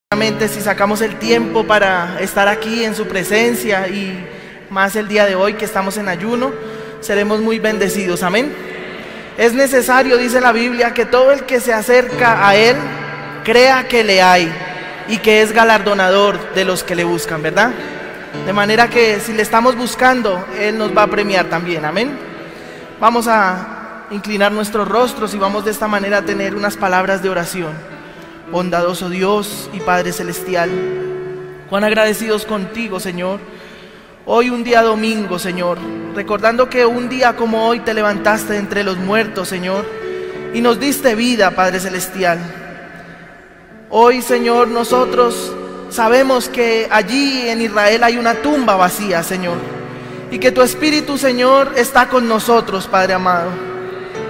Si sacamos el tiempo para estar aquí en su presencia y más el día de hoy que estamos en ayuno, seremos muy bendecidos, amén. Es necesario, dice la Biblia, que todo el que se acerca a Él crea que le hay y que es galardonador de los que le buscan, ¿verdad? De manera que si le estamos buscando, Él nos va a premiar también, amén. Vamos a inclinar nuestros rostros y vamos de esta manera a tener unas palabras de oración. Bondadoso Dios y Padre Celestial, cuán agradecidos contigo, Señor. Hoy un día domingo, Señor, recordando que un día como hoy te levantaste entre los muertos, Señor, y nos diste vida, Padre Celestial. Hoy, Señor, nosotros sabemos que allí en Israel hay una tumba vacía, Señor, y que tu Espíritu, Señor, está con nosotros, Padre amado.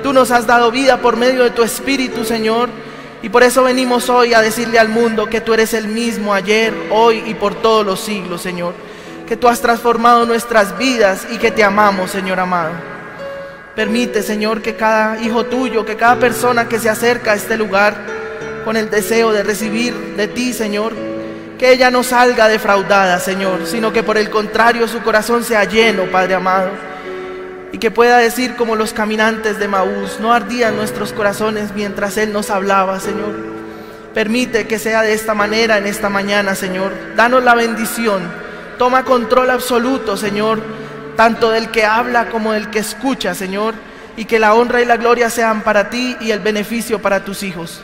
Tú nos has dado vida por medio de tu Espíritu, Señor, y por eso venimos hoy a decirle al mundo que tú eres el mismo ayer, hoy y por todos los siglos, Señor. Que tú has transformado nuestras vidas y que te amamos, Señor amado. Permite, Señor, que cada hijo tuyo, que cada persona que se acerca a este lugar con el deseo de recibir de ti, Señor, que ella no salga defraudada, Señor, sino que por el contrario su corazón sea lleno, Padre amado. Y que pueda decir como los caminantes de Maús: no ardían nuestros corazones mientras Él nos hablaba, Señor. Permite que sea de esta manera en esta mañana, Señor. Danos la bendición. Toma control absoluto, Señor, tanto del que habla como del que escucha, Señor. Y que la honra y la gloria sean para ti y el beneficio para tus hijos.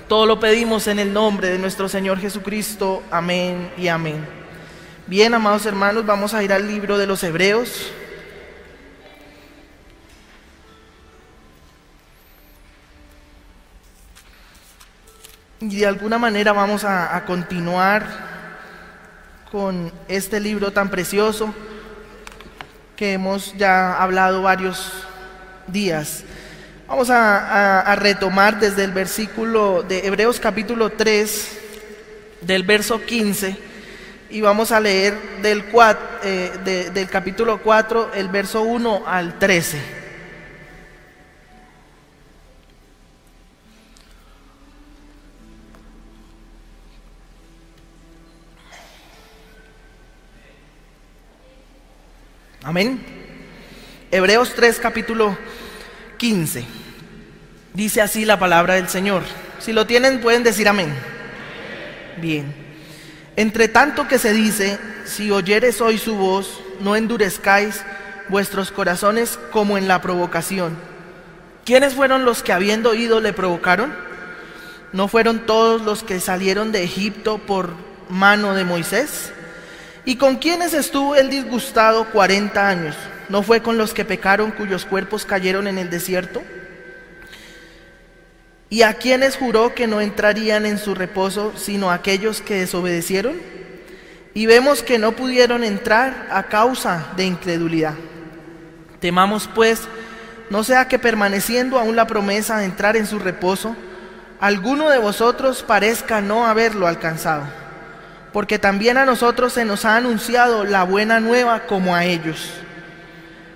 Todo lo pedimos en el nombre de nuestro Señor Jesucristo. Amén y amén. Bien, amados hermanos, vamos a ir al libro de los Hebreos. Y de alguna manera vamos a continuar con este libro tan precioso que hemos ya hablado varios días. Vamos a retomar desde el versículo de Hebreos capítulo 3, del verso 15, y vamos a leer del capítulo 4, el verso 1 al 13. Amén. Hebreos 3, capítulo 15. Dice así la palabra del Señor. Si lo tienen, pueden decir amén. Bien. Entre tanto que se dice: si oyeres hoy su voz, no endurezcáis vuestros corazones como en la provocación. ¿Quiénes fueron los que habiendo oído le provocaron? ¿No fueron todos los que salieron de Egipto por mano de Moisés? ¿Y con quiénes estuvo él disgustado 40 años? ¿No fue con los que pecaron, cuyos cuerpos cayeron en el desierto? ¿Y a quiénes juró que no entrarían en su reposo, sino a aquellos que desobedecieron? Y vemos que no pudieron entrar a causa de incredulidad. Temamos pues, no sea que permaneciendo aún la promesa de entrar en su reposo, alguno de vosotros parezca no haberlo alcanzado. Porque también a nosotros se nos ha anunciado la buena nueva como a ellos.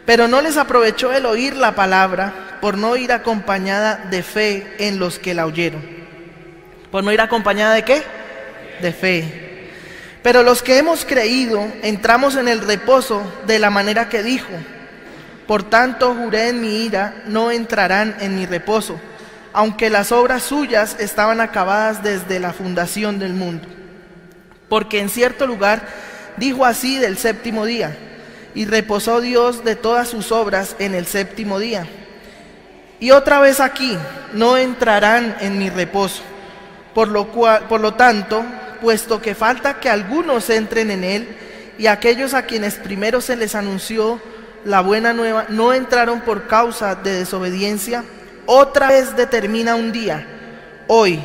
Pero no les aprovechó el oír la palabra, por no ir acompañada de fe en los que la oyeron. ¿Por no ir acompañada de qué? De fe. Pero los que hemos creído, entramos en el reposo de la manera que dijo: por tanto juré en mi ira, no entrarán en mi reposo, aunque las obras suyas estaban acabadas desde la fundación del mundo. Porque en cierto lugar dijo así del séptimo día: y reposó Dios de todas sus obras en el séptimo día. Y otra vez aquí: no entrarán en mi reposo. Por lo tanto, puesto que falta que algunos entren en él, y aquellos a quienes primero se les anunció la buena nueva no entraron por causa de desobediencia, otra vez determina un día, hoy,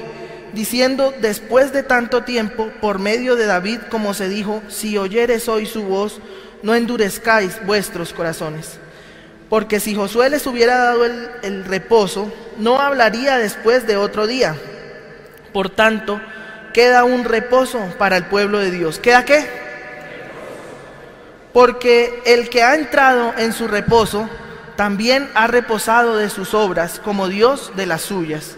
diciendo: después de tanto tiempo, por medio de David, como se dijo: si oyeres hoy su voz, no endurezcáis vuestros corazones. Porque si Josué les hubiera dado el reposo, no hablaría después de otro día. Por tanto, queda un reposo para el pueblo de Dios. ¿Queda qué? Porque el que ha entrado en su reposo, también ha reposado de sus obras, como Dios de las suyas.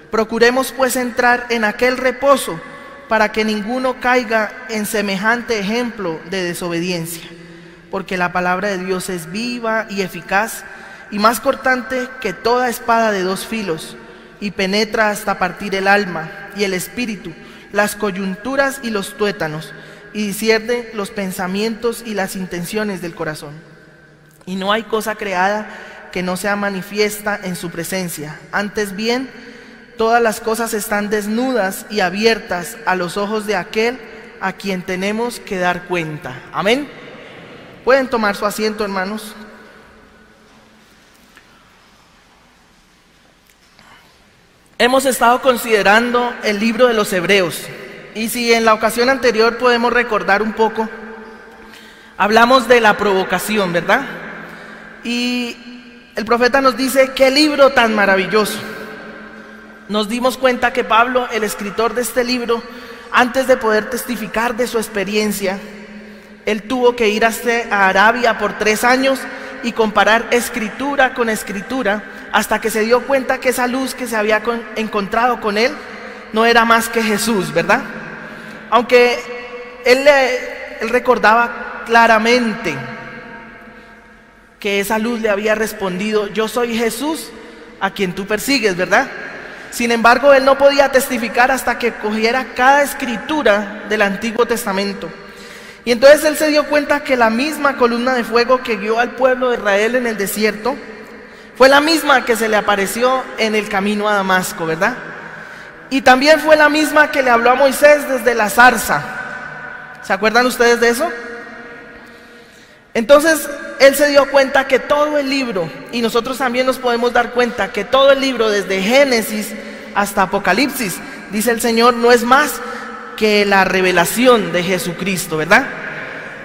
Procuremos pues entrar en aquel reposo, para que ninguno caiga en semejante ejemplo de desobediencia, porque la palabra de Dios es viva y eficaz, y más cortante que toda espada de dos filos, y penetra hasta partir el alma y el espíritu, las coyunturas y los tuétanos, y discierne los pensamientos y las intenciones del corazón. Y no hay cosa creada que no sea manifiesta en su presencia. Antes bien, todas las cosas están desnudas y abiertas a los ojos de aquel a quien tenemos que dar cuenta. Amén. Pueden tomar su asiento, hermanos. Hemos estado considerando el libro de los Hebreos, y si en la ocasión anterior podemos recordar un poco, hablamos de la provocación, ¿verdad? Y el profeta nos dice, qué libro tan maravilloso. Nos dimos cuenta que Pablo, el escritor de este libro, antes de poder testificar de su experiencia, él tuvo que ir a Arabia por 3 años y comparar escritura con escritura, hasta que se dio cuenta que esa luz que se había encontrado con él no era más que Jesús, ¿verdad? Aunque él recordaba claramente que esa luz le había respondido, yo soy Jesús a quien tú persigues, ¿verdad? Sin embargo, él no podía testificar hasta que cogiera cada escritura del Antiguo Testamento. Y entonces él se dio cuenta que la misma columna de fuego que guió al pueblo de Israel en el desierto fue la misma que se le apareció en el camino a Damasco, ¿verdad? Y también fue la misma que le habló a Moisés desde la zarza. ¿Se acuerdan ustedes de eso? Entonces él se dio cuenta que todo el libro, y nosotros también nos podemos dar cuenta que todo el libro desde Génesis hasta Apocalipsis, dice el Señor, no es más que la revelación de Jesucristo, ¿verdad?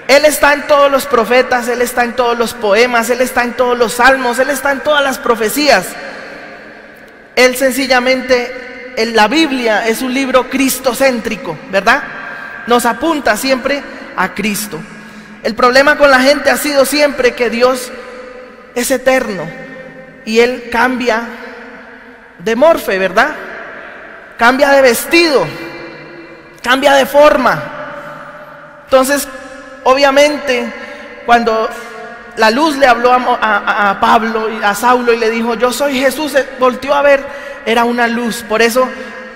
Él está en todos los profetas, Él está en todos los poemas, Él está en todos los salmos, Él está en todas las profecías. Él sencillamente, la Biblia es un libro cristocéntrico, ¿verdad? Nos apunta siempre a Cristo. El problema con la gente ha sido siempre que Dios es eterno y Él cambia de morfe, ¿verdad? Cambia de vestido, cambia de forma. Entonces, obviamente, cuando la luz le habló a Pablo y a Saulo y le dijo, yo soy Jesús, él volteó a ver, era una luz. Por eso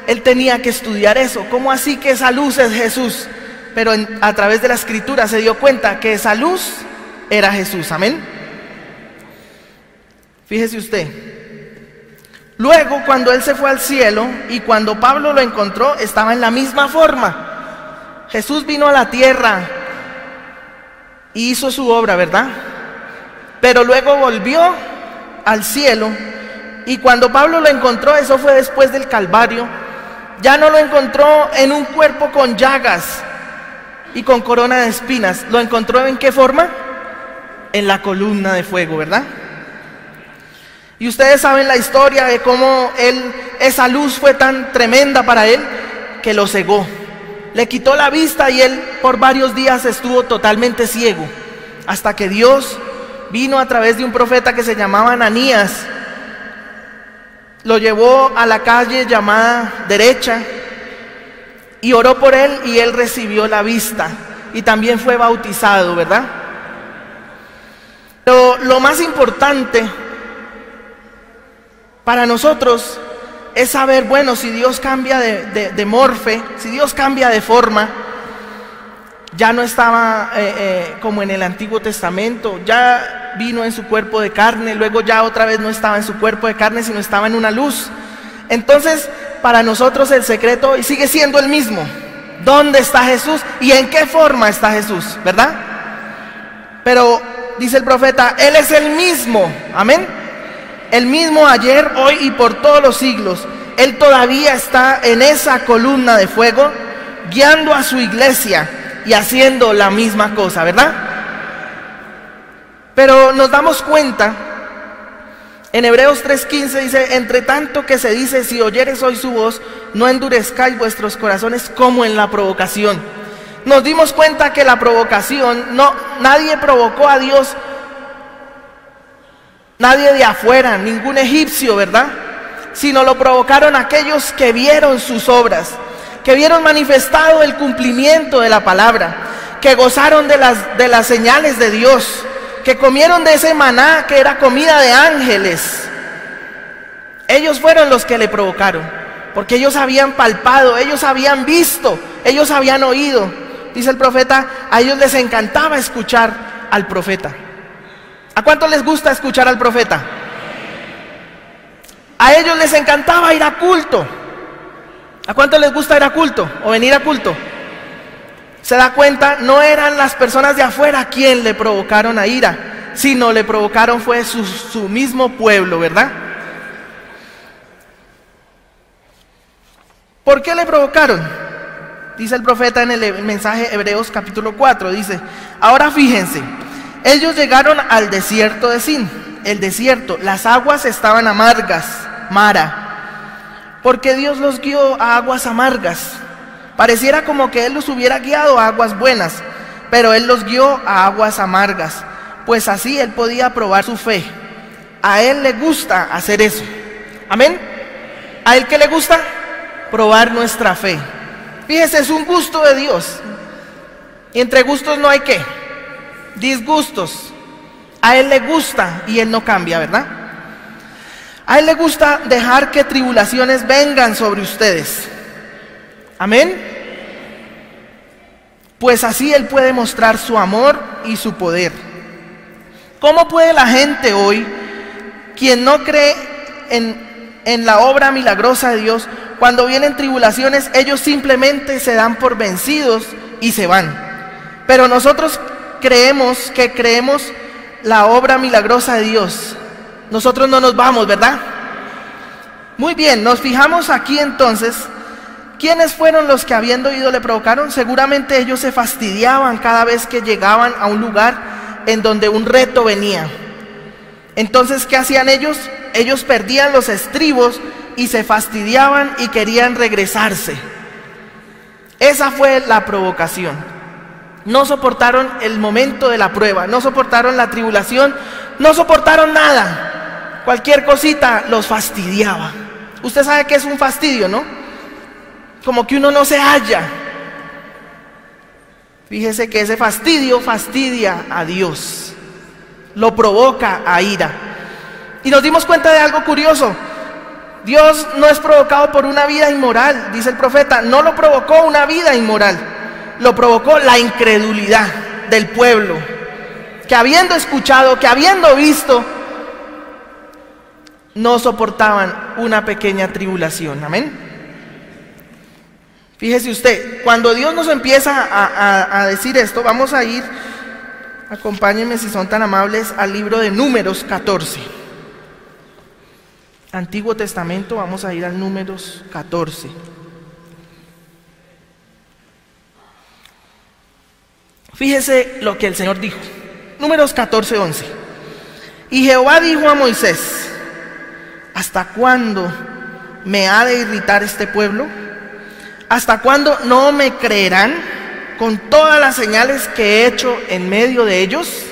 él tenía que estudiar eso. ¿Cómo así que esa luz es Jesús? Pero a través de la escritura se dio cuenta que esa luz era Jesús. Amén. Fíjese usted. Luego, cuando él se fue al cielo y cuando Pablo lo encontró, estaba en la misma forma. Jesús vino a la tierra y hizo su obra, ¿verdad? Pero luego volvió al cielo, y cuando Pablo lo encontró, eso fue después del Calvario, ya no lo encontró en un cuerpo con llagas y con corona de espinas. ¿Lo encontró en qué forma? En la columna de fuego, ¿verdad? Y ustedes saben la historia de cómo esa luz fue tan tremenda para él que lo cegó. Le quitó la vista y él por varios días estuvo totalmente ciego, hasta que Dios vino a través de un profeta que se llamaba Ananías, lo llevó a la calle llamada Derecha y oró por él, y él recibió la vista y también fue bautizado, ¿verdad? Pero lo más importante para nosotros es saber, bueno, si Dios cambia de morfe, si Dios cambia de forma, ya no estaba como en el Antiguo Testamento, ya vino en su cuerpo de carne, luego ya otra vez no estaba en su cuerpo de carne, sino estaba en una luz. Entonces, para nosotros el secreto hoy sigue siendo el mismo. ¿Dónde está Jesús y en qué forma está Jesús? ¿Verdad? Pero dice el profeta, Él es el mismo, amén. El mismo ayer, hoy y por todos los siglos. Él todavía está en esa columna de fuego, guiando a su iglesia y haciendo la misma cosa, ¿verdad? Pero nos damos cuenta, en Hebreos 3:15 dice, entre tanto que se dice, si oyeres hoy su voz, no endurezcáis vuestros corazones como en la provocación. Nos dimos cuenta que la provocación, nadie provocó a Dios, nadie de afuera, ningún egipcio, ¿verdad? Sino lo provocaron aquellos que vieron sus obras, que vieron manifestado el cumplimiento de la palabra, que gozaron de las señales de Dios, que comieron de ese maná que era comida de ángeles. Ellos fueron los que le provocaron, porque ellos habían palpado, ellos habían visto, ellos habían oído. Dice el profeta, a ellos les encantaba escuchar al profeta. ¿A cuánto les gusta escuchar al profeta? A ellos les encantaba ir a culto. ¿A cuánto les gusta ir a culto o venir a culto? Se da cuenta, no eran las personas de afuera quien le provocaron a ira, sino le provocaron fue su mismo pueblo, ¿verdad? ¿Por qué le provocaron? Dice el profeta en el mensaje Hebreos capítulo 4, dice, ahora fíjense, ellos llegaron al desierto de Sin, el desierto, las aguas estaban amargas, Mara, porque Dios los guió a aguas amargas. Pareciera como que Él los hubiera guiado a aguas buenas, pero Él los guió a aguas amargas, pues así Él podía probar su fe. A Él le gusta hacer eso. ¿Amén? ¿A Él qué le gusta? Probar nuestra fe. Fíjese, es un gusto de Dios. Y entre gustos no hay qué, disgustos. A Él le gusta y Él no cambia, ¿verdad? A Él le gusta dejar que tribulaciones vengan sobre ustedes. Amén. Pues así Él puede mostrar su amor y su poder. ¿Cómo puede la gente hoy, quien no cree en la obra milagrosa de Dios, cuando vienen tribulaciones, ellos simplemente se dan por vencidos y se van? Pero nosotros creemos la obra milagrosa de Dios. Nosotros no nos vamos, ¿verdad? Muy bien, nos fijamos aquí entonces. ¿Quiénes fueron los que habiendo oído le provocaron? Seguramente ellos se fastidiaban cada vez que llegaban a un lugar en donde un reto venía. Entonces, ¿qué hacían ellos? Ellos perdían los estribos y se fastidiaban y querían regresarse. Esa fue la provocación. No soportaron el momento de la prueba, no soportaron la tribulación, no soportaron nada. Cualquier cosita los fastidiaba. Usted sabe que es un fastidio, ¿no? Como que uno no se halla. Fíjese que ese fastidio fastidia a Dios, lo provoca a ira. Y nos dimos cuenta de algo curioso. Dios no es provocado por una vida inmoral, dice el profeta. No lo provocó una vida inmoral, lo provocó la incredulidad del pueblo, que habiendo escuchado, que habiendo visto, no soportaban una pequeña tribulación. Amén. Fíjese usted, cuando Dios nos empieza a decir esto, vamos a ir, acompáñenme si son tan amables, al libro de Números 14. Antiguo Testamento, vamos a ir al Números 14. Fíjese lo que el Señor dijo. Números 14:11. Y Jehová dijo a Moisés, ¿hasta cuándo me ha de irritar este pueblo? ¿Hasta cuándo no me creerán con todas las señales que he hecho en medio de ellos?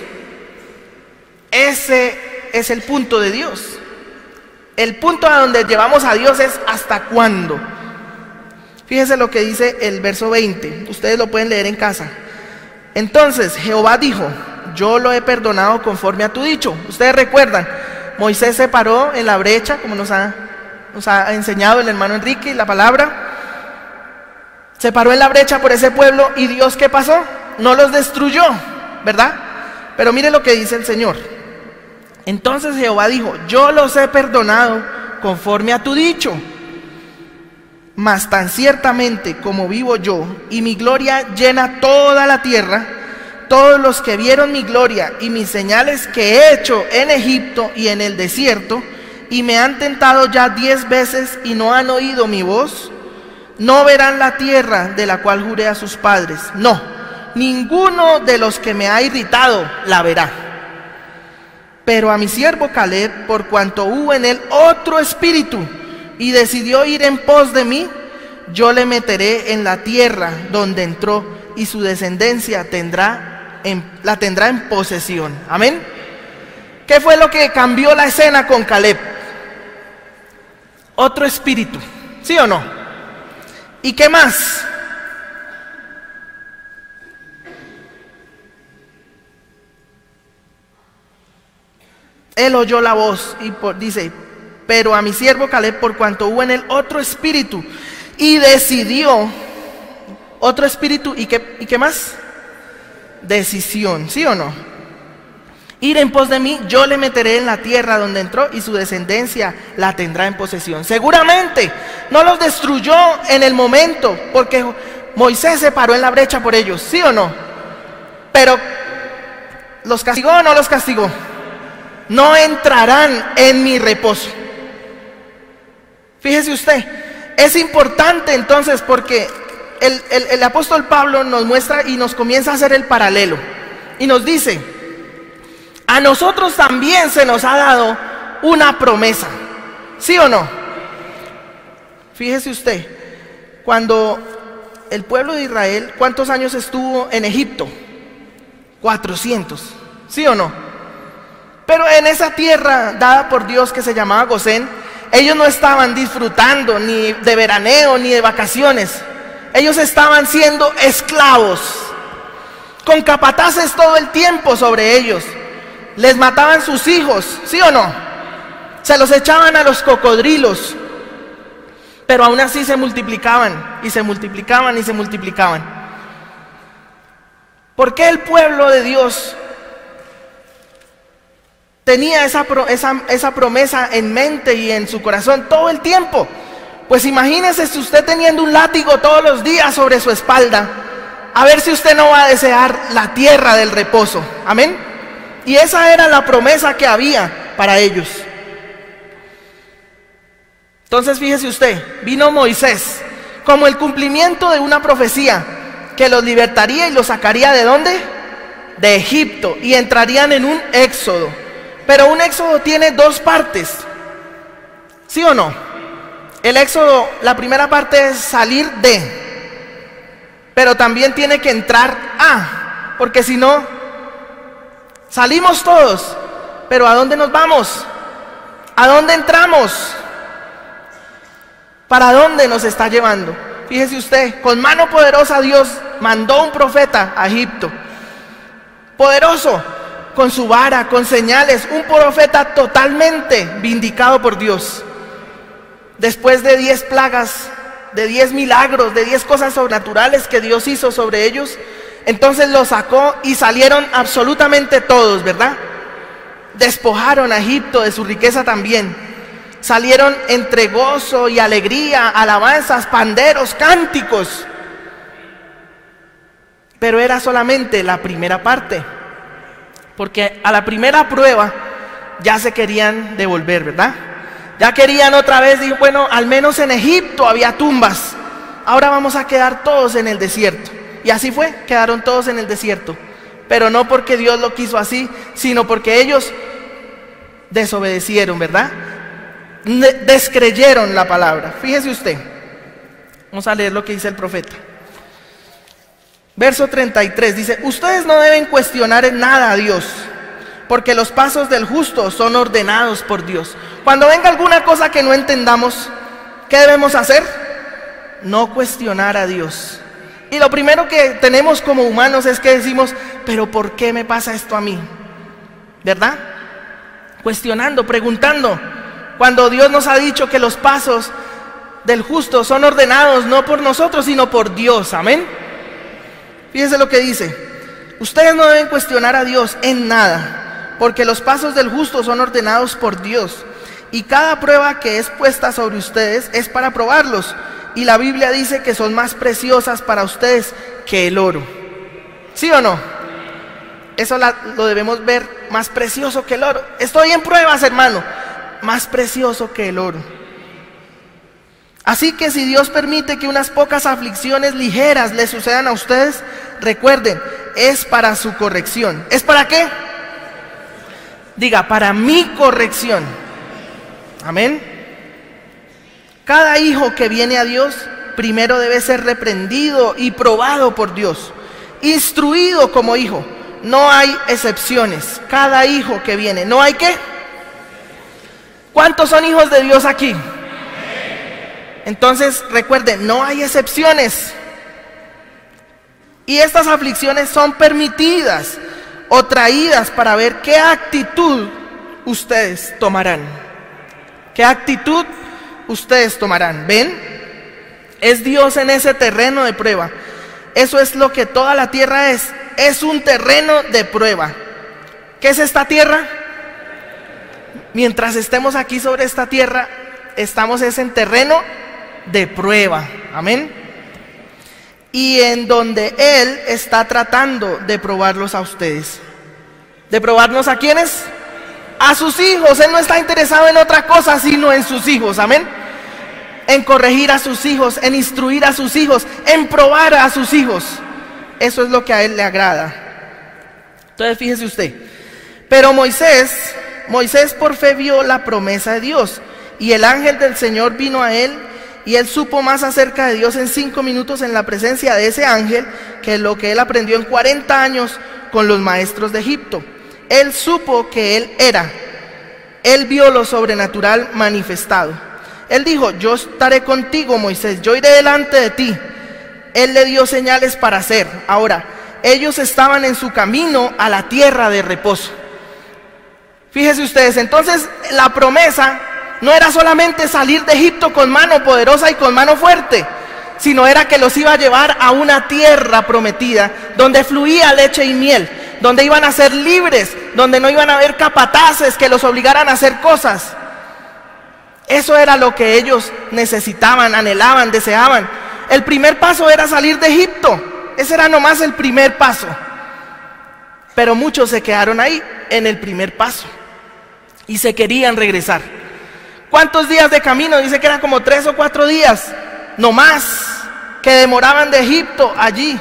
Ese es el punto de Dios. El punto a donde llevamos a Dios es ¿hasta cuándo? Fíjese lo que dice el verso 20. Ustedes lo pueden leer en casa. Entonces Jehová dijo, yo lo he perdonado conforme a tu dicho. Ustedes recuerdan, Moisés se paró en la brecha, como nos ha enseñado el hermano Enrique, la palabra. Se paró en la brecha por ese pueblo y Dios, ¿qué pasó? No los destruyó, ¿verdad? Pero mire lo que dice el Señor. Entonces Jehová dijo, yo los he perdonado conforme a tu dicho. Mas tan ciertamente como vivo yo y mi gloria llena toda la tierra, todos los que vieron mi gloria y mis señales que he hecho en Egipto y en el desierto, y me han tentado ya 10 veces y no han oído mi voz, no verán la tierra de la cual juré a sus padres. No, ninguno de los que me ha irritado la verá. Pero a mi siervo Caleb, por cuanto hubo en él otro espíritu y decidió ir en pos de mí, yo le meteré en la tierra donde entró y su descendencia la tendrá en posesión. Amén. ¿Qué fue lo que cambió la escena con Caleb? Otro espíritu, ¿sí o no? ¿Y qué más? Él oyó la voz y dice, pero a mi siervo Caleb, por cuanto hubo en él otro espíritu, y decidió, otro espíritu, ¿y qué más? Decisión, ¿sí o no? Ir en pos de mí, yo le meteré en la tierra donde entró y su descendencia la tendrá en posesión. Seguramente no los destruyó en el momento, porque Moisés se paró en la brecha por ellos, ¿sí o no? Pero ¿los castigó o no los castigó? No entrarán en mi reposo. Fíjese usted, es importante entonces porque el apóstol Pablo nos muestra y nos comienza a hacer el paralelo. Y nos dice, a nosotros también se nos ha dado una promesa. ¿Sí o no? Fíjese usted, cuando el pueblo de Israel, ¿cuántos años estuvo en Egipto? 400. ¿Sí o no? Pero en esa tierra dada por Dios que se llamaba Gosén, ellos no estaban disfrutando ni de veraneo ni de vacaciones. Ellos estaban siendo esclavos, con capataces todo el tiempo sobre ellos. Les mataban sus hijos, ¿sí o no? Se los echaban a los cocodrilos. Pero aún así se multiplicaban y se multiplicaban y se multiplicaban. ¿Por qué el pueblo de Dios tenía esa promesa en mente y en su corazón todo el tiempo? Pues imagínese si usted teniendo un látigo todos los días sobre su espalda, a ver si usted no va a desear la tierra del reposo. Amén. Y esa era la promesa que había para ellos. Entonces fíjese usted, vino Moisés como el cumplimiento de una profecía que los libertaría y los sacaría ¿de dónde? De Egipto, y entrarían en un éxodo. Pero un éxodo tiene dos partes, ¿sí o no? El éxodo, la primera parte es salir de, pero también tiene que entrar a, porque si no, salimos todos, pero ¿a dónde nos vamos? ¿A dónde entramos? ¿Para dónde nos está llevando? Fíjese usted, con mano poderosa Dios mandó un profeta a Egipto, poderoso, con su vara, con señales, un profeta totalmente vindicado por Dios. Después de 10 plagas, de 10 milagros, de 10 cosas sobrenaturales que Dios hizo sobre ellos, entonces los sacó y salieron absolutamente todos, ¿verdad? Despojaron a Egipto de su riqueza también. Salieron entre gozo y alegría, alabanzas, panderos, cánticos. Pero era solamente la primera parte, porque a la primera prueba ya se querían devolver, ¿verdad? Ya querían otra vez, dijo, bueno, al menos en Egipto había tumbas, ahora vamos a quedar todos en el desierto. Y así fue, quedaron todos en el desierto. Pero no porque Dios lo quiso así, sino porque ellos desobedecieron, ¿verdad? Descreyeron la palabra. Fíjese usted, vamos a leer lo que dice el profeta. Verso 33 dice, ustedes no deben cuestionar en nada a Dios, porque los pasos del justo son ordenados por Dios. Cuando venga alguna cosa que no entendamos, ¿qué debemos hacer? No cuestionar a Dios. Y lo primero que tenemos como humanos es que decimos, pero ¿por qué me pasa esto a mí? ¿Verdad? Cuestionando, preguntando, cuando Dios nos ha dicho que los pasos del justo son ordenados no por nosotros, sino por Dios. Amén. Fíjense lo que dice, ustedes no deben cuestionar a Dios en nada, porque los pasos del justo son ordenados por Dios, y cada prueba que es puesta sobre ustedes es para probarlos, y la Biblia dice que son más preciosas para ustedes que el oro. ¿Sí o no? Eso lo debemos ver, más precioso que el oro. Estoy en pruebas, hermano, más precioso que el oro. Así que si Dios permite que unas pocas aflicciones ligeras les sucedan a ustedes, recuerden, es para su corrección. ¿Es para qué? Diga, para mi corrección. Amén. Cada hijo que viene a Dios primero debe ser reprendido y probado por Dios, instruido como hijo. No hay excepciones. Cada hijo que viene, ¿no hay qué? ¿Cuántos son hijos de Dios aquí? Entonces, recuerden, no hay excepciones. Y estas aflicciones son permitidas o traídas para ver qué actitud ustedes tomarán. ¿Qué actitud ustedes tomarán? ¿Ven? Es Dios en ese terreno de prueba. Eso es lo que toda la tierra es. Es un terreno de prueba. ¿Qué es esta tierra? Mientras estemos aquí sobre esta tierra, estamos en terreno de prueba. Amén. Y en donde Él está tratando de probarlos a ustedes. ¿De probarnos a quiénes? A sus hijos. Él no está interesado en otra cosa sino en sus hijos. Amén. En corregir a sus hijos, en instruir a sus hijos, en probar a sus hijos. Eso es lo que a Él le agrada. Entonces fíjese usted. Pero Moisés por fe vio la promesa de Dios. Y el ángel del Señor vino a él. Y él supo más acerca de Dios en 5 minutos en la presencia de ese ángel que lo que él aprendió en 40 años con los maestros de Egipto. Él supo que él era. Él vio lo sobrenatural manifestado. Él dijo: yo estaré contigo, Moisés, yo iré delante de ti. Él le dio señales para hacer. Ahora, ellos estaban en su camino a la tierra de reposo. Fíjense ustedes, entonces la promesa no era solamente salir de Egipto con mano poderosa y con mano fuerte, sino era que los iba a llevar a una tierra prometida, donde fluía leche y miel, donde iban a ser libres, donde no iban a haber capataces que los obligaran a hacer cosas. Eso era lo que ellos necesitaban, anhelaban, deseaban. El primer paso era salir de Egipto. Ese era nomás el primer paso. Pero muchos se quedaron ahí, en el primer paso, y se querían regresar. ¿Cuántos días de camino? Dice que eran como 3 o 4 días, no más, que demoraban de Egipto allí,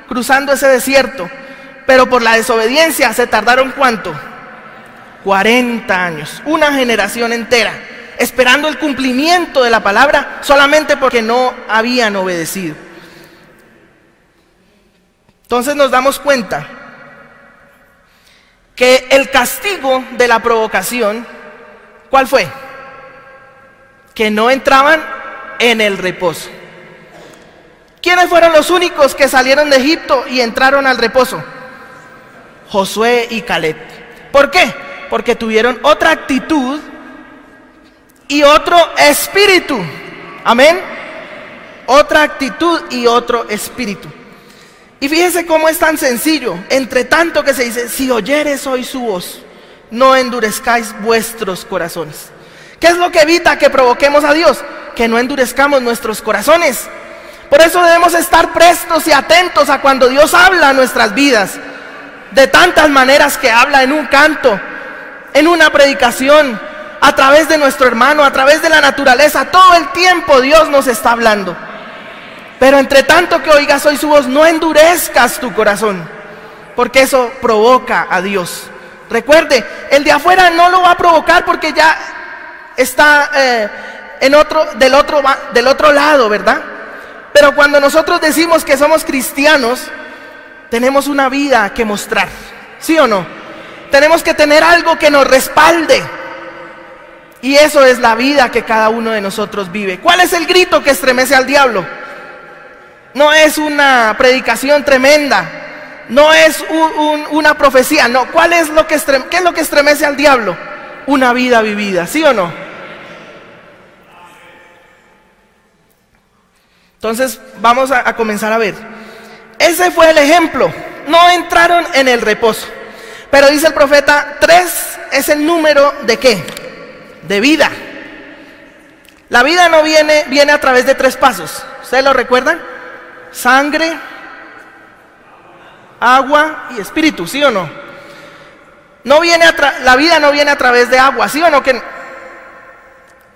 cruzando ese desierto. Pero por la desobediencia se tardaron ¿cuánto? 40 años, una generación entera, esperando el cumplimiento de la palabra solamente porque no habían obedecido. Entonces nos damos cuenta que el castigo de la provocación, ¿cuál fue? Que no entraban en el reposo. ¿Quiénes fueron los únicos que salieron de Egipto y entraron al reposo? Josué y Caleb. ¿Por qué? Porque tuvieron otra actitud y otro espíritu. Amén. Otra actitud y otro espíritu. Y fíjese cómo es tan sencillo. Entre tanto que se dice: si oyeres hoy su voz, no endurezcáis vuestros corazones. ¿Qué es lo que evita que provoquemos a Dios? Que no endurezcamos nuestros corazones. Por eso debemos estar prestos y atentos a cuando Dios habla a nuestras vidas. De tantas maneras que habla: en un canto, en una predicación, a través de nuestro hermano, a través de la naturaleza. Todo el tiempo Dios nos está hablando. Pero entre tanto que oigas hoy su voz, no endurezcas tu corazón, porque eso provoca a Dios. Recuerde, el de afuera no lo va a provocar porque ya está del otro lado, ¿verdad? Pero cuando nosotros decimos que somos cristianos, tenemos una vida que mostrar, ¿sí o no? Tenemos que tener algo que nos respalde. Y eso es la vida que cada uno de nosotros vive. ¿Cuál es el grito que estremece al diablo? No es una predicación tremenda, no es una profecía, no. ¿Qué es lo que estremece al diablo? Una vida vivida, ¿sí o no? Entonces vamos a comenzar a ver. Ese fue el ejemplo. No entraron en el reposo. Pero dice el profeta, 3 es el número de ¿qué? De vida. La vida no viene a través de 3 pasos. ¿Ustedes lo recuerdan? Sangre, agua y espíritu, ¿sí o no? La vida no viene a través de agua, ¿sí o no?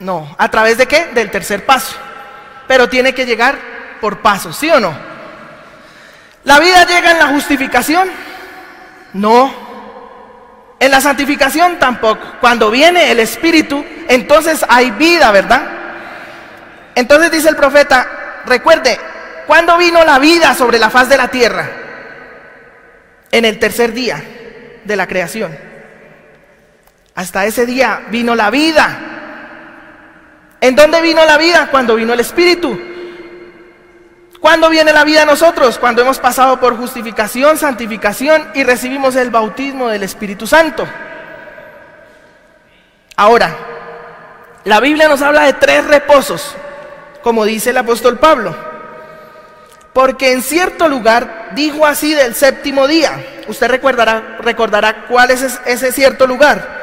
No, ¿a través de qué? Del tercer paso. Pero tiene que llegar por pasos, ¿sí o no? ¿La vida llega en la justificación? No. En la santificación tampoco. Cuando viene el Espíritu, entonces hay vida, ¿verdad? Entonces dice el profeta, recuerde, ¿cuándo vino la vida sobre la faz de la tierra? En el tercer día de la creación. Hasta ese día vino la vida. ¿En dónde vino la vida? Cuando vino el Espíritu. ¿Cuándo viene la vida a nosotros? Cuando hemos pasado por justificación, santificación y recibimos el bautismo del Espíritu Santo. Ahora, la Biblia nos habla de 3 reposos, como dice el apóstol Pablo. Porque en cierto lugar dijo así del séptimo día. Usted recordará cuál es ese cierto lugar.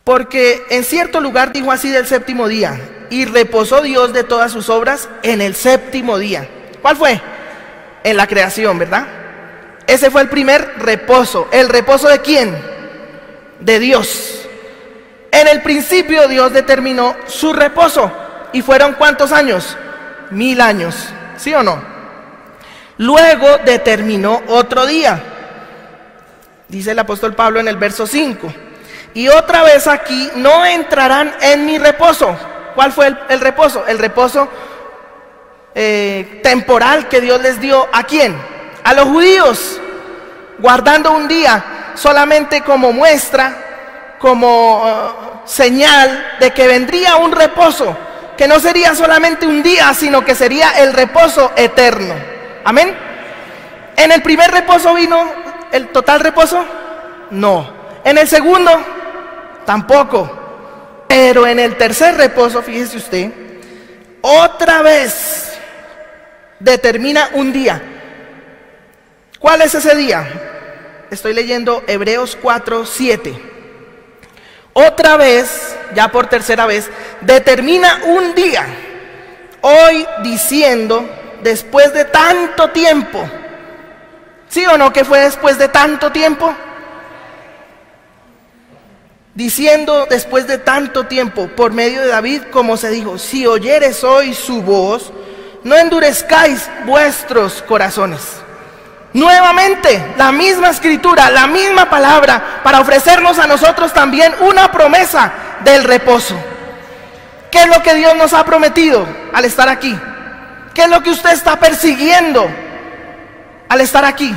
Porque en cierto lugar dijo así del séptimo día, y reposó Dios de todas sus obras en el séptimo día. ¿Cuál fue? En la creación, ¿verdad? Ese fue el primer reposo. ¿El reposo de quién? De Dios. En el principio Dios determinó su reposo. ¿Y fueron cuántos años? 1000 años. ¿Sí o no? Luego determinó otro día. Dice el apóstol Pablo en el verso 5. Y otra vez aquí no entrarán en mi reposo. ¿Cuál fue el reposo? El reposo temporal que Dios les dio. ¿A quién? A los judíos. Guardando un día solamente como muestra, como señal de que vendría un reposo. Que no sería solamente un día, sino que sería el reposo eterno. Amén. ¿En el primer reposo vino el total reposo? No. ¿En el segundo? Tampoco. Pero en el tercer reposo, fíjese usted, otra vez determina un día. ¿Cuál es ese día? Estoy leyendo Hebreos 4:7. Otra vez, ya por tercera vez, determina un día. Hoy diciendo, después de tanto tiempo. ¿Sí o no que fue después de tanto tiempo? Diciendo después de tanto tiempo, por medio de David, como se dijo, si oyeres hoy su voz, no endurezcáis vuestros corazones. Nuevamente, la misma escritura, la misma palabra, para ofrecernos a nosotros también una promesa del reposo. ¿Qué es lo que Dios nos ha prometido al estar aquí? ¿Qué es lo que usted está persiguiendo al estar aquí?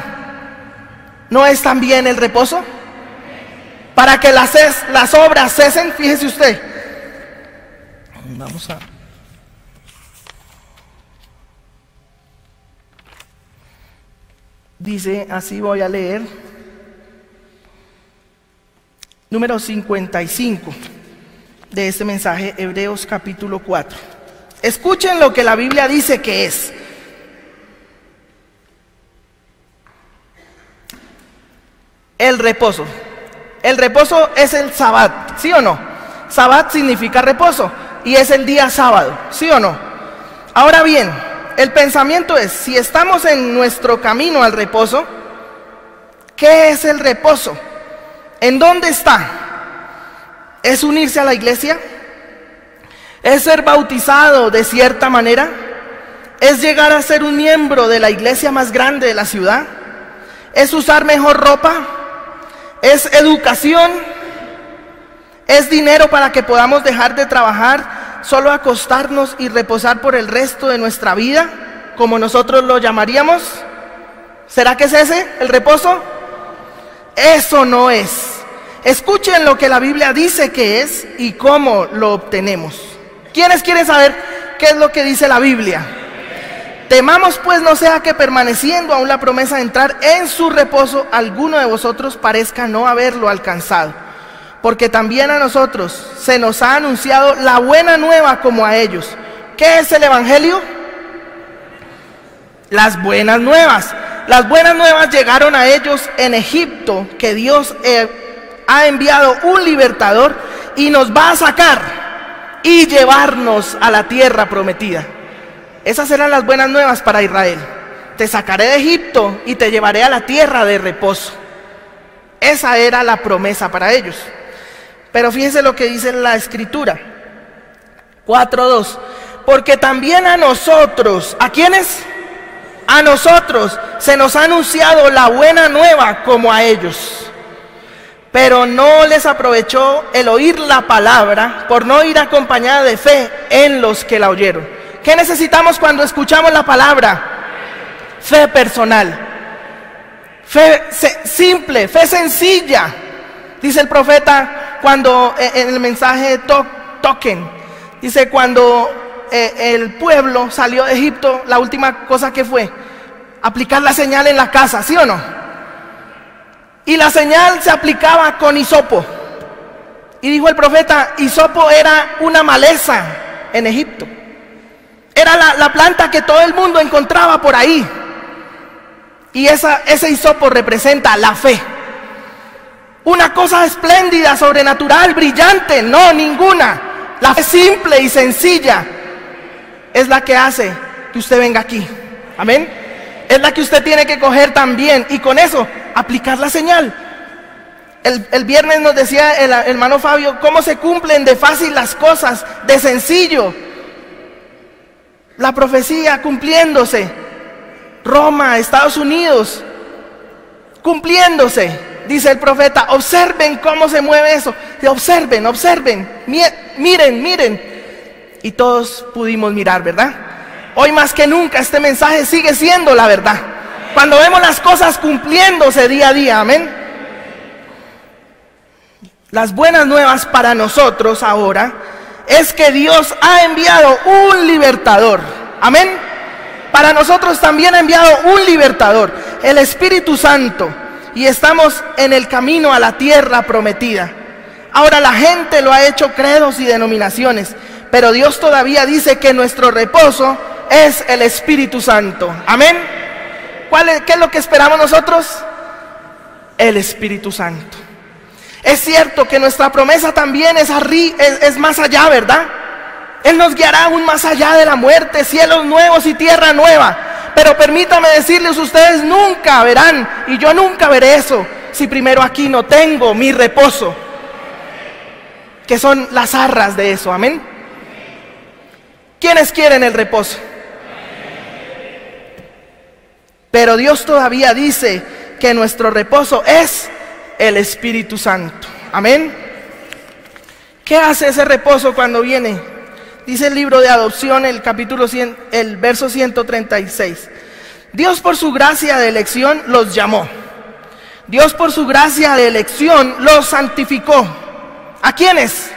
¿No es también el reposo? Para que las obras cesen, fíjese usted. Vamos a... Dice, así voy a leer. Número 55 de este mensaje, Hebreos capítulo 4. Escuchen lo que la Biblia dice que es. El reposo. El reposo es el Sabbat, ¿sí o no? Sabbat significa reposo y es el día sábado, ¿sí o no? Ahora bien, el pensamiento es, si estamos en nuestro camino al reposo, ¿qué es el reposo? ¿En dónde está? ¿Es unirse a la iglesia? ¿Es ser bautizado de cierta manera? ¿Es llegar a ser un miembro de la iglesia más grande de la ciudad? ¿Es usar mejor ropa? ¿Es educación? ¿Es dinero para que podamos dejar de trabajar, solo acostarnos y reposar por el resto de nuestra vida, como nosotros lo llamaríamos? ¿Será que es ese el reposo? Eso no es. Escuchen lo que la Biblia dice que es y cómo lo obtenemos. ¿Quiénes quieren saber qué es lo que dice la Biblia? Temamos pues no sea que permaneciendo aún la promesa de entrar en su reposo, alguno de vosotros parezca no haberlo alcanzado. Porque también a nosotros se nos ha anunciado la buena nueva como a ellos. ¿Qué es el evangelio? Las buenas nuevas. Las buenas nuevas llegaron a ellos en Egipto, que Dios ha enviado un libertador y nos va a sacar y llevarnos a la tierra prometida. Esas eran las buenas nuevas para Israel. Te sacaré de Egipto y te llevaré a la tierra de reposo. Esa era la promesa para ellos. Pero fíjense lo que dice la escritura 4:2. Porque también a nosotros, ¿a quiénes? A nosotros se nos ha anunciado la buena nueva como a ellos. Pero no les aprovechó el oír la palabra por no ir acompañada de fe en los que la oyeron. ¿Qué necesitamos cuando escuchamos la palabra? Fe personal, fe simple, fe sencilla. Dice el profeta cuando en el mensaje de Token, dice cuando el pueblo salió de Egipto, la última cosa que fue aplicar la señal en la casa, ¿sí o no? Y la señal se aplicaba con hisopo. Y dijo el profeta, hisopo era una maleza en Egipto. Era la planta que todo el mundo encontraba por ahí. Y ese hisopo representa la fe. Una cosa espléndida, sobrenatural, brillante, no, ninguna. La fe simple y sencilla es la que hace que usted venga aquí. Amén. Es la que usted tiene que coger también y con eso aplicar la señal. El viernes nos decía el hermano Fabio cómo se cumplen de fácil las cosas, de sencillo. La profecía cumpliéndose. Roma, Estados Unidos, cumpliéndose. Dice el profeta, observen cómo se mueve eso. Observen, observen, miren, miren. Y todos pudimos mirar, ¿verdad? Hoy más que nunca este mensaje sigue siendo la verdad. Cuando vemos las cosas cumpliéndose día a día, amén. Las buenas nuevas para nosotros ahora es que Dios ha enviado un libertador, amén. Para nosotros también ha enviado un libertador, el Espíritu Santo, y estamos en el camino a la tierra prometida. Ahora la gente lo ha hecho credos y denominaciones, pero Dios todavía dice que nuestro reposo es el Espíritu Santo, amén. ¿Qué es lo que esperamos nosotros? El Espíritu Santo. Es cierto que nuestra promesa también es más allá, ¿verdad? Él nos guiará aún más allá de la muerte, cielos nuevos y tierra nueva. Pero permítame decirles, ustedes nunca verán, y yo nunca veré eso, si primero aquí no tengo mi reposo, que son las arras de eso, amén. ¿Quiénes quieren el reposo? Pero Dios todavía dice que nuestro reposo es el Espíritu Santo, amén. ¿Qué hace ese reposo cuando viene? Dice el libro de Adopción, el capítulo 100, el verso 136. Dios por su gracia de elección los llamó. Dios por su gracia de elección los santificó. ¿A quiénes?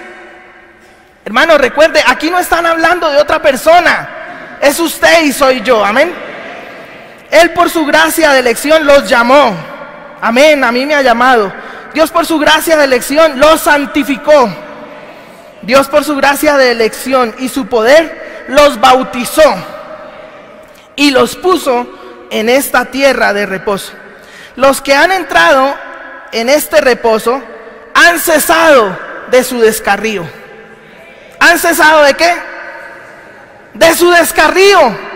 Hermano, recuerde, aquí no están hablando de otra persona. Es usted y soy yo, amén. Él por su gracia de elección los llamó. Amén, a mí me ha llamado. Dios por su gracia de elección los santificó. Dios por su gracia de elección y su poder los bautizó y los puso en esta tierra de reposo. Los que han entrado en este reposo han cesado de su descarrío. ¿Han cesado de qué? De su descarrío.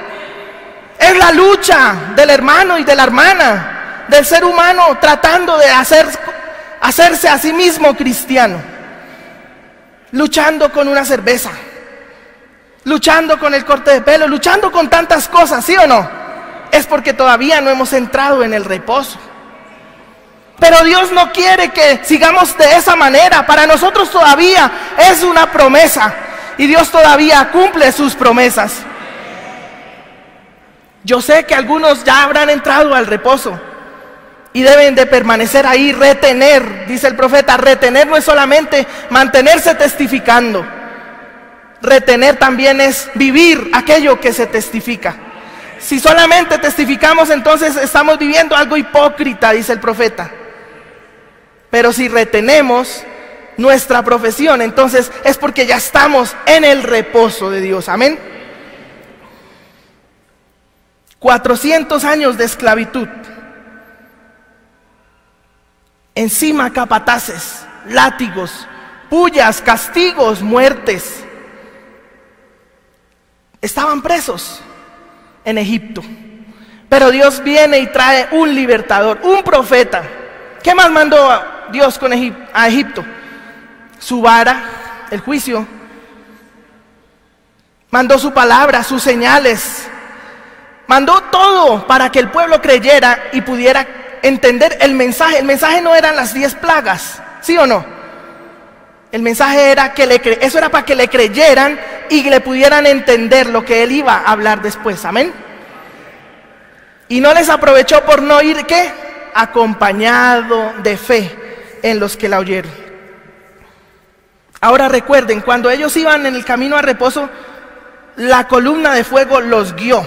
Es la lucha del hermano y de la hermana, del ser humano tratando de hacerse a sí mismo cristiano. Luchando con una cerveza, luchando con el corte de pelo, luchando con tantas cosas, ¿sí o no? Es porque todavía no hemos entrado en el reposo. Pero Dios no quiere que sigamos de esa manera. Para nosotros todavía es una promesa y Dios todavía cumple sus promesas. Yo sé que algunos ya habrán entrado al reposo y deben de permanecer ahí, retener, dice el profeta. Retener no es solamente mantenerse testificando. Retener también es vivir aquello que se testifica. Si solamente testificamos, entonces estamos viviendo algo hipócrita, dice el profeta. Pero si retenemos nuestra profesión, entonces es porque ya estamos en el reposo de Dios, amén. 400 años de esclavitud. Encima capataces, látigos, pullas, castigos, muertes. Estaban presos en Egipto. Pero Dios viene y trae un libertador, un profeta. ¿Qué más mandó Dios a Egipto? Su vara, el juicio. Mandó su palabra, sus señales. Mandó todo para que el pueblo creyera y pudiera entender el mensaje. El mensaje no eran las 10 plagas, ¿sí o no? El mensaje era que eso era para que le creyeran y le pudieran entender lo que él iba a hablar después, amén. Y no les aprovechó por no ir, ¿qué? Acompañado de fe en los que la oyeron. Ahora recuerden, cuando ellos iban en el camino a reposo, la columna de fuego los guió.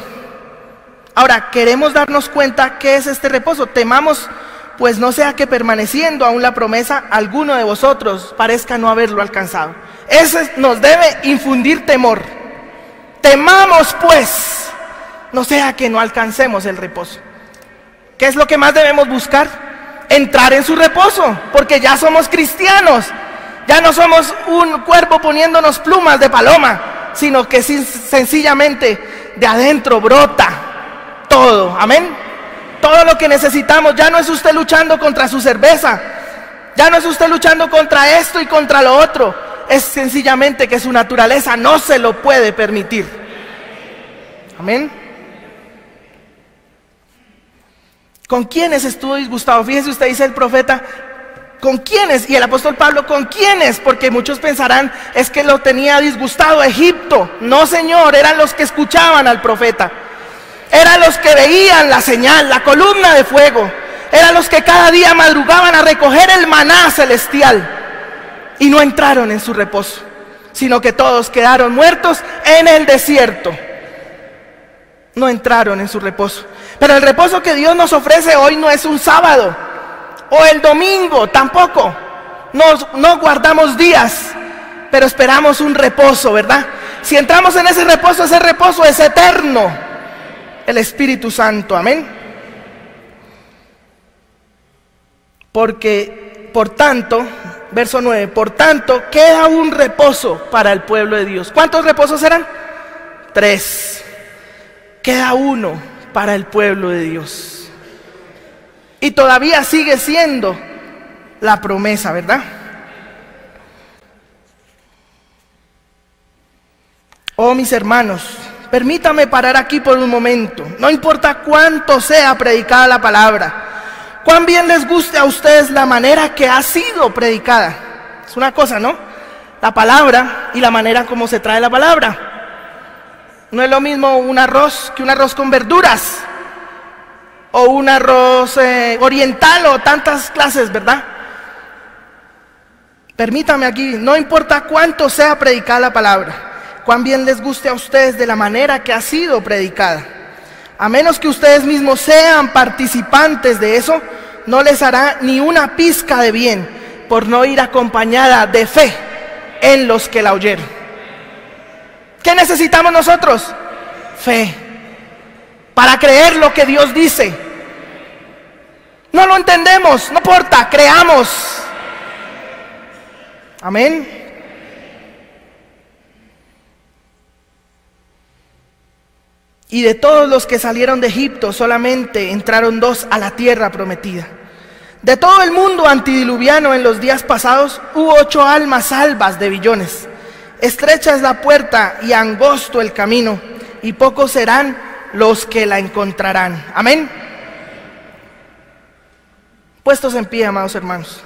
Ahora, queremos darnos cuenta qué es este reposo. Temamos, pues no sea que permaneciendo aún la promesa, alguno de vosotros parezca no haberlo alcanzado. Eso nos debe infundir temor. Temamos pues, no sea que no alcancemos el reposo. ¿Qué es lo que más debemos buscar? Entrar en su reposo, porque ya somos cristianos. Ya no somos un cuerpo poniéndonos plumas de paloma, sino que sencillamente de adentro brota todo. Amén. Todo lo que necesitamos. Ya no es usted luchando contra su cerveza, ya no es usted luchando contra esto y contra lo otro. Es sencillamente que su naturaleza no se lo puede permitir. Amén. ¿Con quiénes estuvo disgustado? Fíjese usted, dice el profeta, ¿con quiénes? Y el apóstol Pablo, ¿con quiénes? Porque muchos pensarán, es que lo tenía disgustado Egipto. No, Señor, eran los que escuchaban al profeta. Eran los que veían la señal, la columna de fuego. Eran los que cada día madrugaban a recoger el maná celestial. Y no entraron en su reposo, sino que todos quedaron muertos en el desierto. No entraron en su reposo. Pero el reposo que Dios nos ofrece hoy no es un sábado o el domingo, tampoco. No guardamos días, pero esperamos un reposo, ¿verdad? Si entramos en ese reposo es eterno. El Espíritu Santo, amén. Porque, por tanto, verso 9, por tanto, queda un reposo para el pueblo de Dios. ¿Cuántos reposos eran? 3. Queda uno para el pueblo de Dios. Y todavía sigue siendo la promesa, ¿verdad? Oh, mis hermanos, permítame parar aquí por un momento. No importa cuánto sea predicada la palabra, cuán bien les guste a ustedes la manera que ha sido predicada. Es una cosa, ¿no? La palabra y la manera como se trae la palabra. No es lo mismo un arroz que un arroz con verduras, o un arroz oriental, o tantas clases, ¿verdad? Permítame aquí, no importa cuánto sea predicada la palabra, cuán bien les guste a ustedes de la manera que ha sido predicada. A menos que ustedes mismos sean participantes de eso, no les hará ni una pizca de bien, por no ir acompañada de fe en los que la oyeron. ¿Qué necesitamos nosotros? Fe, para creer lo que Dios dice. No lo entendemos, no importa, creamos. Amén. Y de todos los que salieron de Egipto, solamente entraron 2 a la tierra prometida. De todo el mundo antidiluviano en los días pasados, hubo 8 almas salvas de billones. Estrecha es la puerta y angosto el camino, y pocos serán los que la encontrarán. Amén. Puestos en pie, amados hermanos.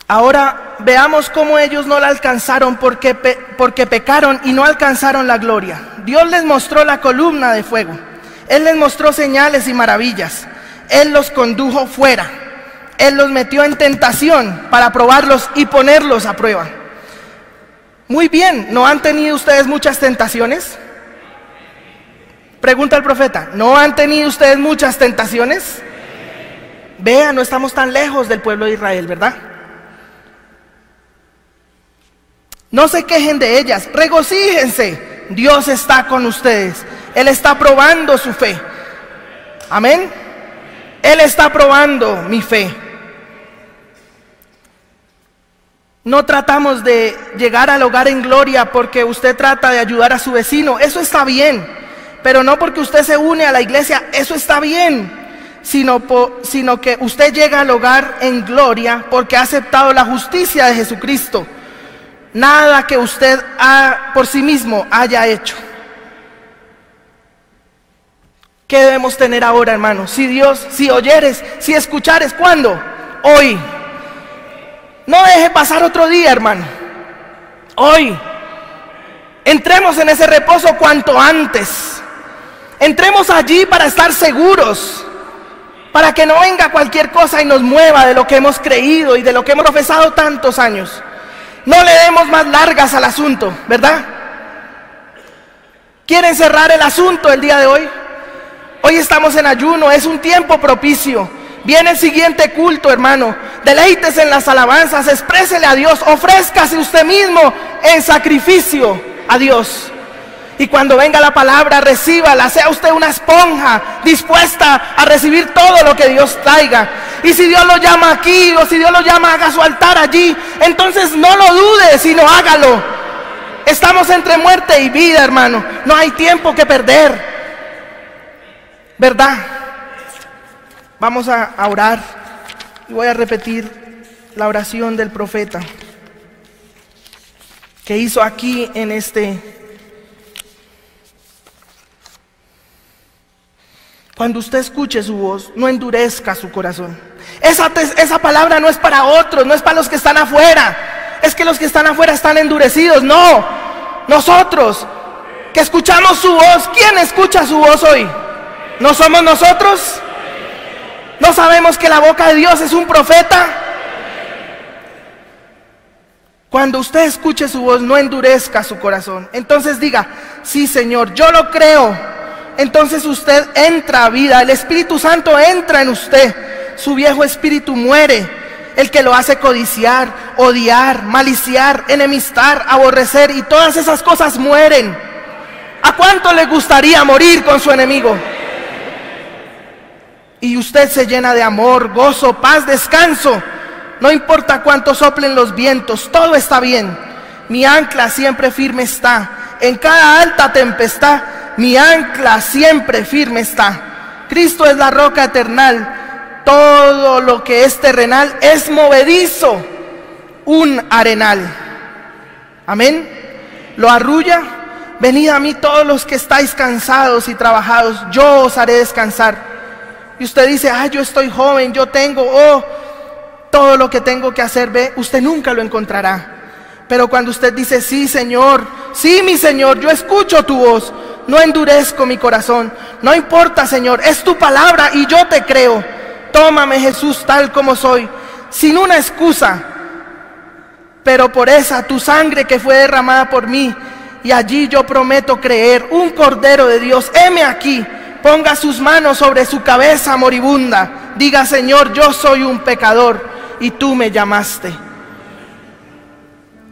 Ahora veamos cómo ellos no la alcanzaron porque pecaron y no alcanzaron la gloria. Dios les mostró la columna de fuego. Él les mostró señales y maravillas. Él los condujo fuera. Él los metió en tentación para probarlos y ponerlos a prueba. Muy bien, ¿no han tenido ustedes muchas tentaciones? Pregunta el profeta, ¿no han tenido ustedes muchas tentaciones? Vean, no estamos tan lejos del pueblo de Israel, ¿verdad? No se quejen de ellas, regocíjense. Dios está con ustedes. Él está probando su fe. Amén. Él está probando mi fe. No tratamos de llegar al hogar en gloria porque usted trata de ayudar a su vecino. Eso está bien, pero no porque usted se une a la iglesia. Eso está bien, sino que usted llega al hogar en gloria porque ha aceptado la justicia de Jesucristo. Nada que usted por sí mismo haya hecho. ¿Qué debemos tener ahora, hermanos? Si oyeres, si escuchares, ¿cuándo? Hoy. No deje pasar otro día, hermano. Hoy. Entremos en ese reposo cuanto antes. Entremos allí para estar seguros. para que no venga cualquier cosa y nos mueva de lo que hemos creído y de lo que hemos profesado tantos años. No le demos más largas al asunto, ¿verdad? ¿Quieren cerrar el asunto el día de hoy? Hoy estamos en ayuno, es un tiempo propicio. Viene el siguiente culto, hermano. Deleítese en las alabanzas, exprésele a Dios, ofrézcase usted mismo en sacrificio a Dios. Y cuando venga la palabra, recíbala, sea usted una esponja dispuesta a recibir todo lo que Dios traiga. Y si Dios lo llama aquí, o si Dios lo llama, haga su altar allí, entonces no lo dude, sino hágalo. Estamos entre muerte y vida, hermano. No hay tiempo que perder, ¿verdad? Vamos a orar y voy a repetir la oración del profeta que hizo aquí en este. Cuando usted escuche su voz, no endurezca su corazón. Esa palabra no es para otros, no es para los que están afuera. Es que los que están afuera están endurecidos. No, nosotros que escuchamos su voz. ¿Quién escucha su voz hoy? ¿No somos nosotros? ¿No sabemos que la boca de Dios es un profeta? Cuando usted escuche su voz, no endurezca su corazón. Entonces diga, sí, Señor, yo lo creo. Entonces usted entra a vida, el Espíritu Santo entra en usted. Su viejo espíritu muere, el que lo hace codiciar, odiar, maliciar, enemistar, aborrecer, y todas esas cosas mueren. ¿A cuánto le gustaría morir con su enemigo? Y usted se llena de amor, gozo, paz, descanso. No importa cuánto soplen los vientos, todo está bien. Mi ancla siempre firme está. En cada alta tempestad, mi ancla siempre firme está. Cristo es la roca eternal. Todo lo que es terrenal es movedizo, un arenal. Amén. Lo arrulla. Venid a mí todos los que estáis cansados y trabajados, yo os haré descansar. Y usted dice, yo estoy joven, yo tengo, todo lo que tengo que hacer, ve, usted nunca lo encontrará. Pero cuando usted dice, sí, Señor, sí, mi Señor, yo escucho tu voz, no endurezco mi corazón. No importa, Señor, es tu palabra y yo te creo. Tómame, Jesús, tal como soy, sin una excusa, pero por esa tu sangre que fue derramada por mí. Y allí yo prometo creer, un Cordero de Dios, heme aquí. Ponga sus manos sobre su cabeza moribunda. Diga, Señor, yo soy un pecador y tú me llamaste.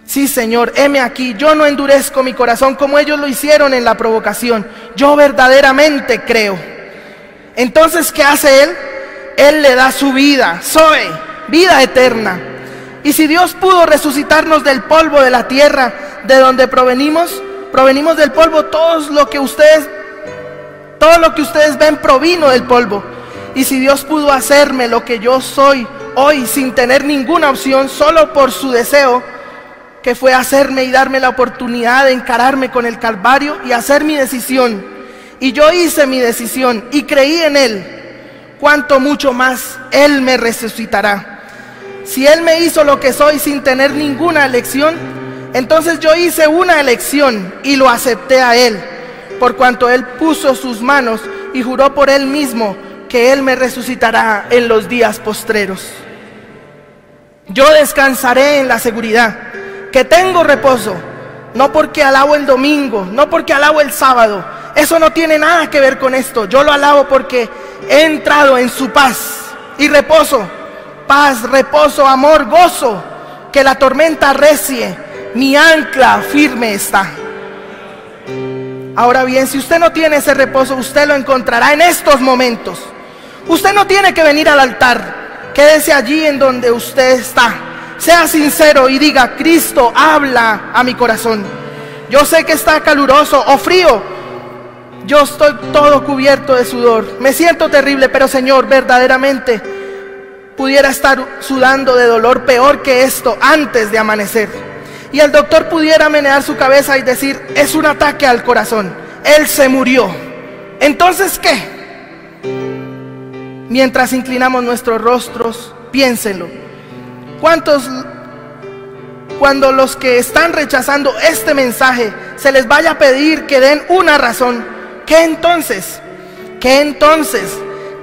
Sí, Señor, heme aquí. Yo no endurezco mi corazón como ellos lo hicieron en la provocación. Yo verdaderamente creo. Entonces, ¿qué hace Él? Él le da su vida, Zoe, vida eterna. Y si Dios pudo resucitarnos del polvo de la tierra, de donde provenimos del polvo. Todo lo que ustedes ven provino del polvo. Y si Dios pudo hacerme lo que yo soy hoy sin tener ninguna opción, solo por su deseo, que fue hacerme y darme la oportunidad de encararme con el Calvario y hacer mi decisión, y yo hice mi decisión y creí en Él, cuánto mucho más Él me resucitará. Si Él me hizo lo que soy sin tener ninguna elección, entonces yo hice una elección y lo acepté a Él, por cuanto Él puso sus manos y juró por Él mismo que Él me resucitará en los días postreros. Yo descansaré en la seguridad que tengo reposo, no porque alabo el domingo, no porque alabo el sábado. Eso no tiene nada que ver con esto. Yo lo alabo porque he entrado en su paz y reposo. Paz, reposo, amor, gozo, que la tormenta arrecie, mi ancla firme está. Ahora bien, si usted no tiene ese reposo, usted lo encontrará en estos momentos. Usted no tiene que venir al altar, quédese allí en donde usted está. Sea sincero y diga, Cristo, habla a mi corazón. Yo sé que está caluroso o frío, yo estoy todo cubierto de sudor, me siento terrible, pero Señor, verdaderamente pudiera estar sudando de dolor peor que esto antes de amanecer. Y el doctor pudiera menear su cabeza y decir, es un ataque al corazón, Él se murió. Entonces, ¿qué? Mientras inclinamos nuestros rostros, piénsenlo. ¿Cuántos, cuando los que están rechazando este mensaje se les vaya a pedir que den una razón, ¿qué entonces? ¿Qué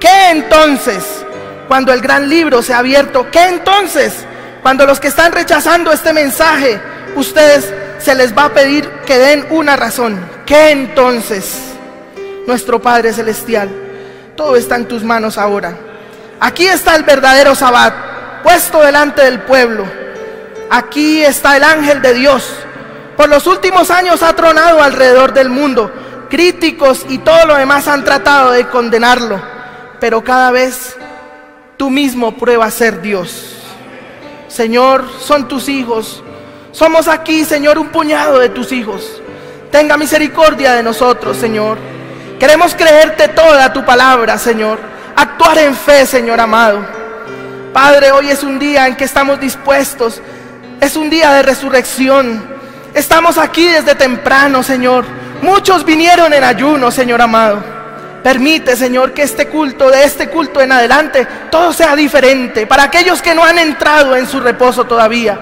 ¿Qué entonces? Cuando el gran libro se ha abierto, ¿qué entonces? Cuando los que están rechazando este mensaje, ustedes se les va a pedir que den una razón. ¿Qué entonces? Nuestro Padre Celestial, todo está en tus manos ahora. Aquí está el verdadero Sabbat, puesto delante del pueblo. Aquí está el ángel de Dios. Por los últimos años ha tronado alrededor del mundo. Críticos y todo lo demás han tratado de condenarlo, pero cada vez tú mismo pruebas ser Dios. Señor, son tus hijos. Somos aquí, Señor, un puñado de tus hijos. Tenga misericordia de nosotros, Señor. Queremos creerte toda tu palabra, Señor. Actuar en fe, Señor amado. Padre, hoy es un día en que estamos dispuestos. Es un día de resurrección. Estamos aquí desde temprano, Señor. Muchos vinieron en ayuno, Señor amado. Permite, Señor, que de este culto en adelante, todo sea diferente. Para aquellos que no han entrado en su reposo todavía,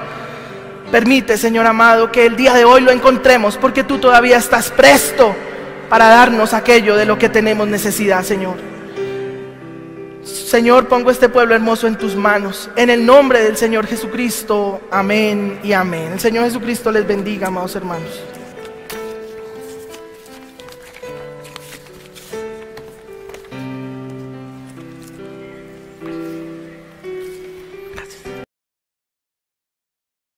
permite, Señor amado, que el día de hoy lo encontremos, porque tú todavía estás presto para darnos aquello de lo que tenemos necesidad, Señor. Señor, pongo este pueblo hermoso en tus manos, en el nombre del Señor Jesucristo. Amén y amén. El Señor Jesucristo les bendiga, amados hermanos.